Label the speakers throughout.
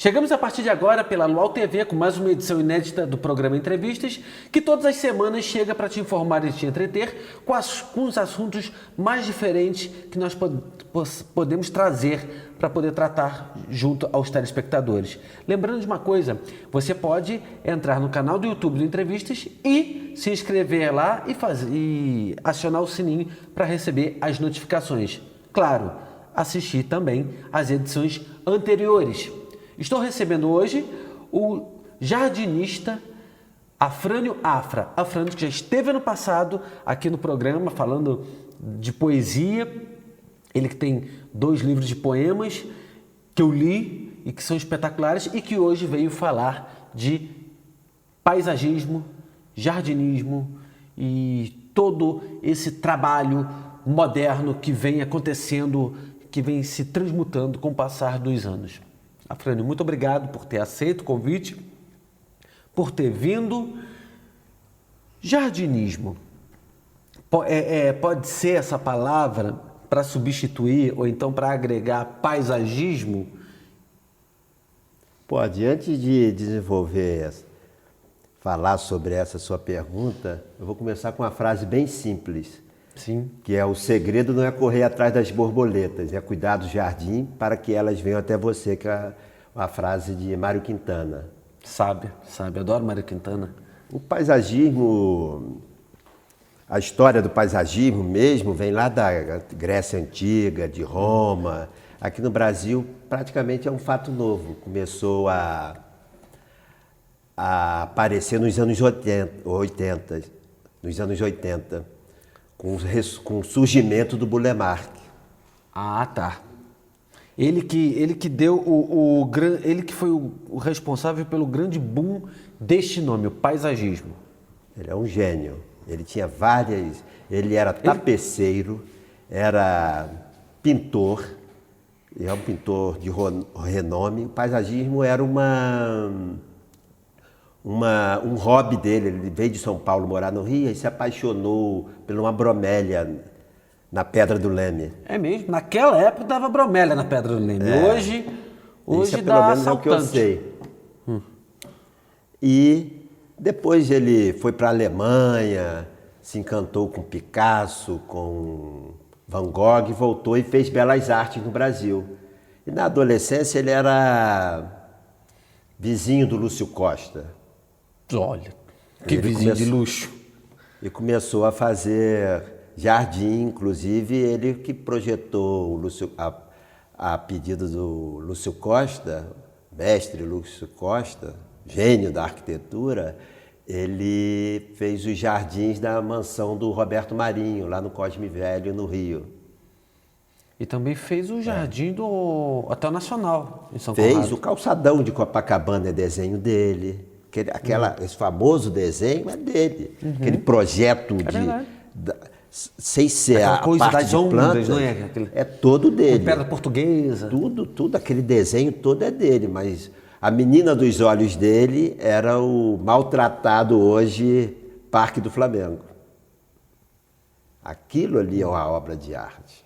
Speaker 1: Chegamos a partir de agora pela Luau TV com mais uma edição inédita do programa Entrevistas, que todas as semanas chega para te informar e te entreter com os assuntos mais diferentes que nós podemos trazer para poder tratar junto aos telespectadores. Lembrando de uma coisa, você pode entrar no canal do YouTube do Entrevistas e se inscrever lá e acionar o sininho para receber as notificações. Claro, assistir também às edições anteriores. Estou recebendo hoje o jardinista Afrânio Afra. Afrânio que já esteve ano passado aqui no programa falando de poesia. Ele que tem 2 livros de poemas que eu li e que são espetaculares e que hoje veio falar de paisagismo, jardinismo e todo esse trabalho moderno que vem acontecendo, que vem se transmutando com o passar dos anos. Afrânio, muito obrigado por ter aceito o convite, por ter vindo. Jardinismo, pode ser essa palavra para substituir ou então para agregar paisagismo?
Speaker 2: Pode. Antes de falar sobre essa sua pergunta, eu vou começar com uma frase bem simples.
Speaker 1: Sim.
Speaker 2: Que é: o segredo não é correr atrás das borboletas, é cuidar do jardim para que elas venham até você, que é uma frase de Mário Quintana.
Speaker 1: Sabe, adoro Mário Quintana.
Speaker 2: O paisagismo, a história do paisagismo mesmo vem lá da Grécia Antiga, de Roma. Aqui no Brasil praticamente é um fato novo, começou a aparecer nos anos 80 com o surgimento do Burle Marx.
Speaker 1: Ah, tá. Ele que deu ele que foi o responsável pelo grande boom deste nome, o paisagismo.
Speaker 2: Ele é um gênio. Ele tinha várias. Ele era tapeceiro, era pintor, é um pintor de renome. O paisagismo era um hobby dele. Ele veio de São Paulo morar no Rio e se apaixonou por uma bromélia na Pedra do Leme.
Speaker 1: É mesmo? Naquela época dava bromélia na Pedra do Leme. Hoje
Speaker 2: Isso
Speaker 1: dá
Speaker 2: pelo menos
Speaker 1: assaltante.
Speaker 2: é o que eu sei. E depois ele foi para a Alemanha, se encantou com Picasso, com Van Gogh, voltou e fez belas artes no Brasil. E na adolescência ele era vizinho do Lúcio Costa.
Speaker 1: Olha, que
Speaker 2: Ele
Speaker 1: vizinho de luxo.
Speaker 2: E começou a fazer jardim, inclusive ele que projetou a pedido do Lúcio Costa, mestre Lúcio Costa, gênio da arquitetura. Ele fez os jardins da mansão do Roberto Marinho, lá no Cosme Velho, no Rio.
Speaker 1: E também fez o jardim do Hotel Nacional, em São
Speaker 2: Fez
Speaker 1: Conrado.
Speaker 2: o calçadão de Copacabana, é desenho dele. Esse famoso desenho é dele. Aquele projeto sem ser
Speaker 1: aquela
Speaker 2: a
Speaker 1: coisa
Speaker 2: parte
Speaker 1: das
Speaker 2: de
Speaker 1: ondas,
Speaker 2: plantas,
Speaker 1: não é?
Speaker 2: é todo dele.
Speaker 1: Pedra portuguesa.
Speaker 2: Tudo, aquele desenho todo é dele, mas a menina dos olhos dele era o maltratado hoje Parque do Flamengo. Aquilo ali é uma obra de arte.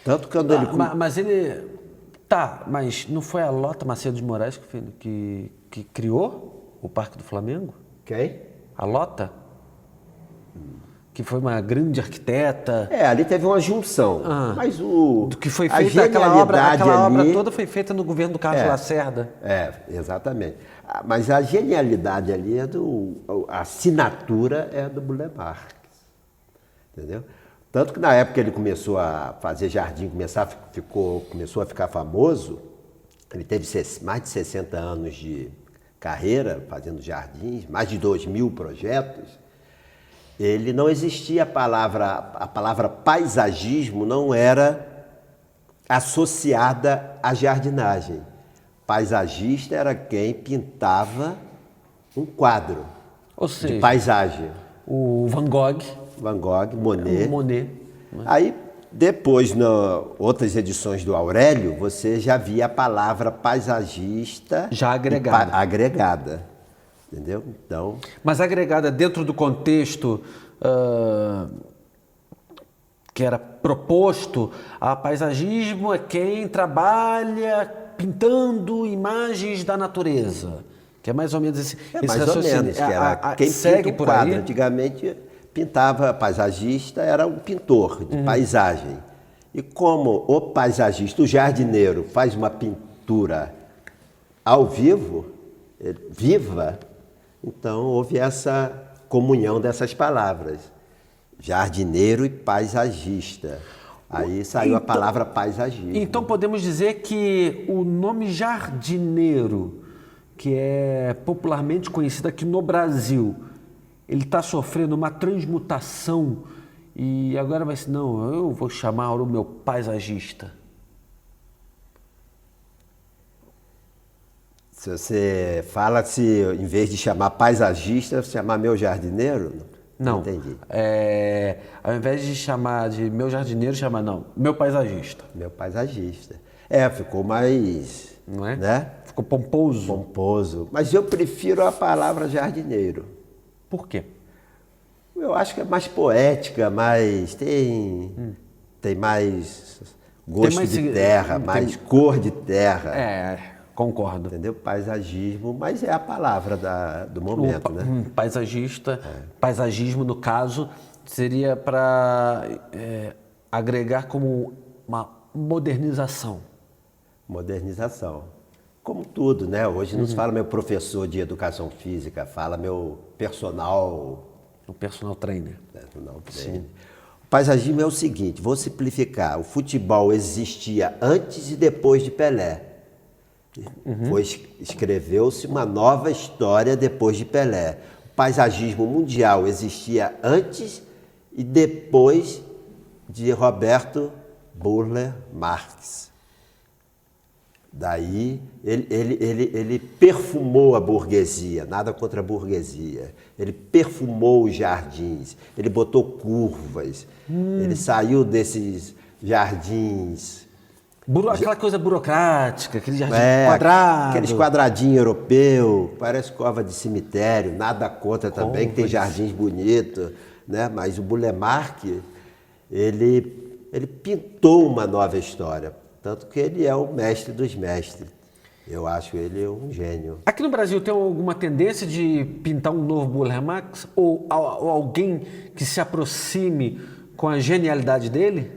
Speaker 2: Tanto que quando ele...
Speaker 1: Mas ele... Tá, mas não foi a Lota Macedo de Moraes que criou o Parque do Flamengo?
Speaker 2: Quem?
Speaker 1: A Lota? Que foi uma grande arquiteta.
Speaker 2: Ali teve uma junção. Mas
Speaker 1: do que foi
Speaker 2: a
Speaker 1: feita, aquela obra
Speaker 2: ali,
Speaker 1: toda foi feita no governo do Carlos Lacerda.
Speaker 2: Exatamente. Mas a genialidade ali a assinatura é do Burle Marx. Entendeu? Tanto que na época ele começou a fazer jardim, começou a ficar famoso, ele teve mais de 60 anos de carreira fazendo jardins, mais de 2.000 projetos. Ele não existia a palavra paisagismo não era associada à jardinagem. Paisagista era quem pintava um quadro de paisagem.
Speaker 1: O Van Gogh,
Speaker 2: Monet. Aí, depois, outras edições do Aurélio, você já via a palavra paisagista
Speaker 1: já agregada.
Speaker 2: Agregada. Entendeu? Então...
Speaker 1: Mas agregada dentro do contexto que era proposto, a paisagismo é quem trabalha pintando imagens da natureza, que é mais ou menos esse
Speaker 2: Mais ou
Speaker 1: raciocínio.
Speaker 2: menos, que era quem
Speaker 1: segue
Speaker 2: pinta um
Speaker 1: por
Speaker 2: quadro.
Speaker 1: aí.
Speaker 2: Antigamente pintava, paisagista era um pintor de paisagem. E como o paisagista, o jardineiro, faz uma pintura ao vivo, viva, então houve essa comunhão dessas palavras, jardineiro e paisagista. Aí saiu a palavra paisagismo.
Speaker 1: Então podemos dizer que o nome jardineiro, que é popularmente conhecido aqui no Brasil, ele está sofrendo uma transmutação e agora vai ser, não, eu vou chamar o meu paisagista.
Speaker 2: Se você fala se, em vez de chamar paisagista, você chamar meu jardineiro?
Speaker 1: Não,
Speaker 2: entendi.
Speaker 1: Ao invés de chamar de meu jardineiro, chama não, meu paisagista.
Speaker 2: Meu paisagista. Ficou mais,
Speaker 1: Não é?
Speaker 2: né?
Speaker 1: Ficou pomposo.
Speaker 2: Pomposo. Mas eu prefiro a palavra jardineiro.
Speaker 1: Por quê?
Speaker 2: Eu acho que é mais poética, mais tem mais gosto
Speaker 1: mais
Speaker 2: de terra, mais cor de terra.
Speaker 1: Concordo.
Speaker 2: Entendeu? Paisagismo, mas é a palavra do momento, né?
Speaker 1: Paisagista, paisagismo no caso, seria para agregar como uma modernização.
Speaker 2: Modernização. Como tudo, né? Hoje não se fala meu professor de educação física, fala meu personal.
Speaker 1: O personal trainer.
Speaker 2: Personal trainer. O paisagismo é o seguinte, vou simplificar. O futebol existia antes e depois de Pelé. Escreveu-se uma nova história depois de Pelé. O paisagismo mundial existia antes e depois de Roberto Burle Marx. Daí ele perfumou a burguesia, nada contra a burguesia. Ele perfumou os jardins, ele botou curvas, ele saiu desses jardins.
Speaker 1: Aquela coisa burocrática, aquele jardim quadrado.
Speaker 2: Aqueles quadradinhos europeus, parece cova de cemitério, nada contra também, que tem jardins bonitos, né? Mas o Burle Marx, ele pintou uma nova história. Tanto que ele é o mestre dos mestres. Eu acho ele um gênio.
Speaker 1: Aqui no Brasil tem alguma tendência de pintar um novo Burle Marx? Ou alguém que se aproxime com a genialidade dele?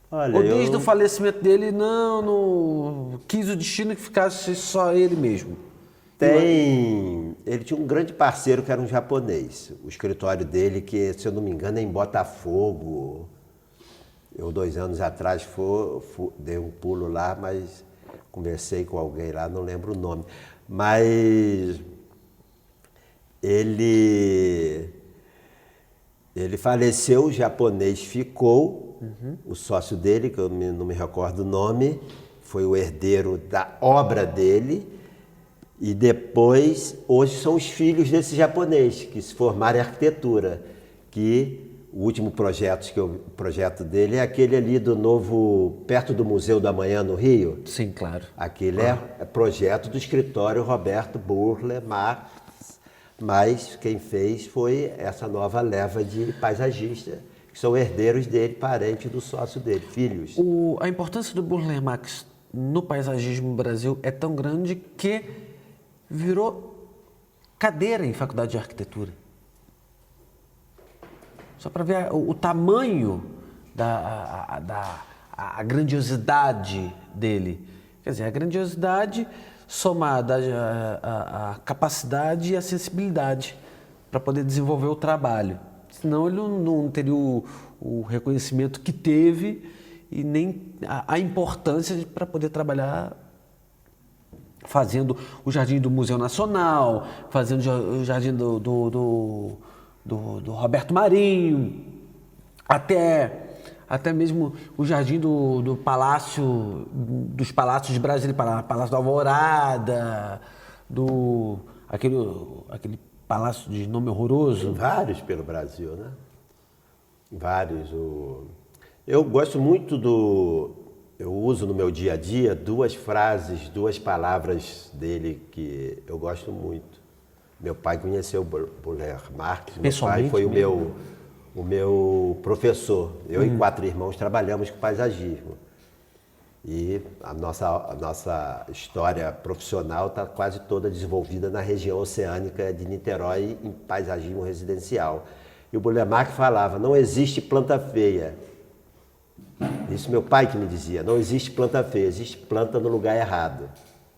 Speaker 2: Olha,
Speaker 1: Ou desde o falecimento dele, não quis o destino que ficasse só ele mesmo?
Speaker 2: Ele tinha um grande parceiro que era um japonês. O escritório dele, que se eu não me engano é em Botafogo. Eu 2 anos atrás dei um pulo lá, mas conversei com alguém lá, não lembro o nome. Mas ele faleceu, o japonês ficou, o sócio dele, que eu não me recordo o nome, foi o herdeiro da obra dele, e depois, hoje são os filhos desse japonês, que se formaram em arquitetura, que o último projeto dele é aquele ali do novo, perto do Museu do Amanhã, no Rio.
Speaker 1: Sim, claro.
Speaker 2: Aquele é projeto do escritório Roberto Burle Marx, mas quem fez foi essa nova leva de paisagistas, que são herdeiros dele, parentes do sócio dele, filhos.
Speaker 1: A importância do Burle Marx no paisagismo no Brasil é tão grande que virou cadeira em faculdade de arquitetura. Só para ver o tamanho a grandiosidade dele. Quer dizer, a grandiosidade somada à capacidade e à sensibilidade para poder desenvolver o trabalho. Senão ele não teria o reconhecimento que teve e nem a importância para poder trabalhar fazendo o jardim do Museu Nacional, fazendo o jardim do Roberto Marinho, até mesmo o jardim dos palácios de Brasília, Palácio da Alvorada, aquele palácio de nome horroroso.
Speaker 2: Tem vários pelo Brasil, né? Vários. Eu gosto muito eu uso no meu dia a dia 2 frases, 2 palavras dele que eu gosto muito. Meu pai conheceu o Burle Marx, meu pai foi o meu professor. Eu e 4 irmãos trabalhamos com paisagismo. E a nossa história profissional está quase toda desenvolvida na região oceânica de Niterói, em paisagismo residencial. E o Burle Marx falava, não existe planta feia. Isso meu pai que me dizia, não existe planta feia, existe planta no lugar errado.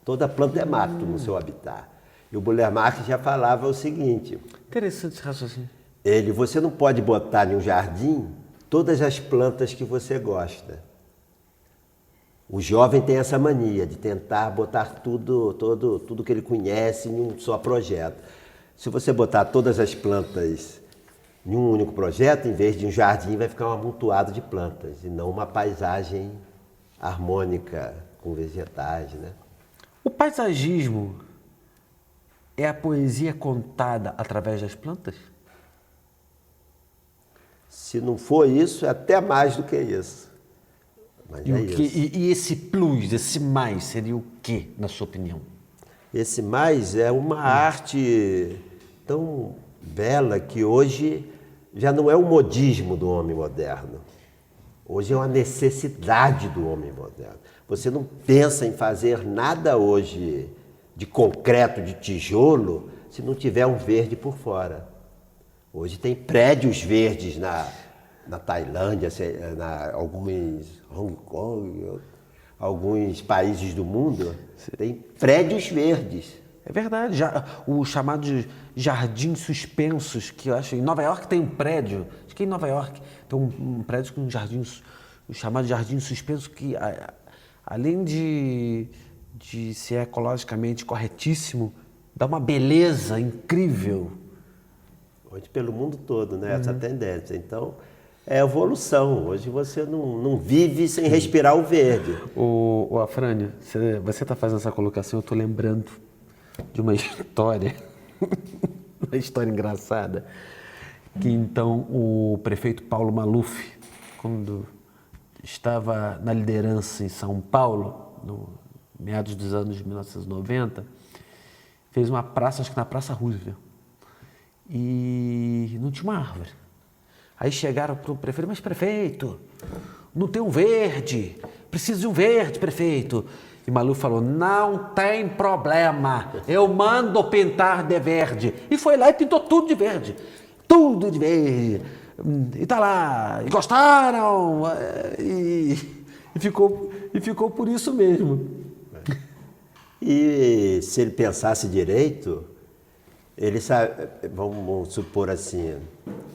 Speaker 2: Toda planta é mato no seu habitat. E o Burle Marx já falava o seguinte...
Speaker 1: Interessante esse raciocínio.
Speaker 2: Você não pode botar em um jardim todas as plantas que você gosta. O jovem tem essa mania de tentar botar tudo que ele conhece em um só projeto. Se você botar todas as plantas em um único projeto, em vez de um jardim, vai ficar um amontoado de plantas, e não uma paisagem harmônica com vegetais, né?
Speaker 1: O paisagismo é a poesia contada através das plantas?
Speaker 2: Se não for isso, é até mais do que isso. Mas é isso.
Speaker 1: E esse plus, esse mais, seria o que, na sua opinião?
Speaker 2: Esse mais é uma arte tão bela que hoje já não é o modismo do homem moderno. Hoje é uma necessidade do homem moderno. Você não pensa em fazer nada hoje de concreto, de tijolo, se não tiver um verde por fora. Hoje tem prédios verdes na Tailândia, alguns Hong Kong, alguns países do mundo, tem prédios verdes.
Speaker 1: É verdade, os chamados jardins suspensos, que eu acho, em Nova York tem um prédio, acho que em Nova York tem um prédio com jardins, o chamado jardim suspenso, que além de ser ecologicamente corretíssimo, dá uma beleza incrível.
Speaker 2: Hoje pelo mundo todo, né? Essa tendência. Então, é evolução. Hoje você não vive sem respirar o verde.
Speaker 1: O Afrânio, você está fazendo essa colocação, eu estou lembrando de uma história, uma história engraçada, que então o prefeito Paulo Maluf, quando estava na liderança em São Paulo, no meados dos anos 1990, fez uma praça, acho que na Praça Roosevelt, e não tinha uma árvore. Aí chegaram para o prefeito, mas prefeito, não tem um verde, precisa de um verde, prefeito. E Maluf falou, não tem problema, eu mando pintar de verde. E foi lá e pintou tudo de verde, tudo de verde. E tá lá, e gostaram, e ficou por isso mesmo.
Speaker 2: E se ele pensasse direito, ele sabe, vamos supor assim,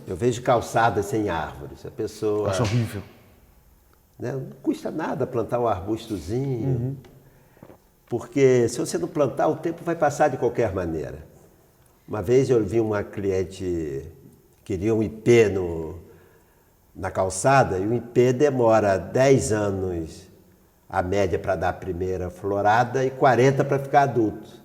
Speaker 2: eu vejo calçadas sem árvores, a pessoa...
Speaker 1: Acho horrível.
Speaker 2: Né, não custa nada plantar um arbustozinho, porque se você não plantar, o tempo vai passar de qualquer maneira. Uma vez eu vi uma cliente que queria um ipê na calçada, e o ipê demora 10 anos, a média para dar a primeira florada, e 40 para ficar adulto.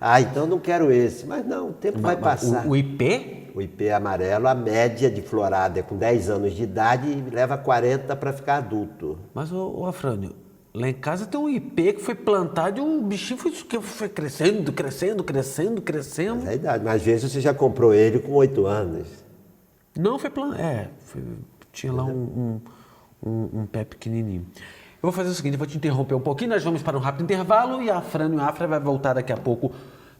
Speaker 2: Ah, então não quero esse. Mas não, o tempo vai passar.
Speaker 1: O ipê?
Speaker 2: O ipê amarelo, a média de florada é com 10 anos de idade e leva 40 para ficar adulto.
Speaker 1: Mas, Afrânio, lá em casa tem um ipê que foi plantado e o bichinho foi crescendo.
Speaker 2: Mas é a idade. Mas às vezes você já comprou ele com 8 anos.
Speaker 1: Não, foi plantado. Tinha lá um pé pequenininho. Eu vou fazer o seguinte, eu vou te interromper um pouquinho, nós vamos para um rápido intervalo e a Afrânio e a Afra vai voltar daqui a pouco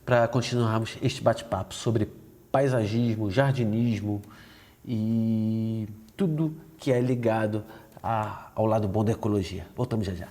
Speaker 1: para continuarmos este bate-papo sobre paisagismo, jardinismo e tudo que é ligado ao lado bom da ecologia. Voltamos já já.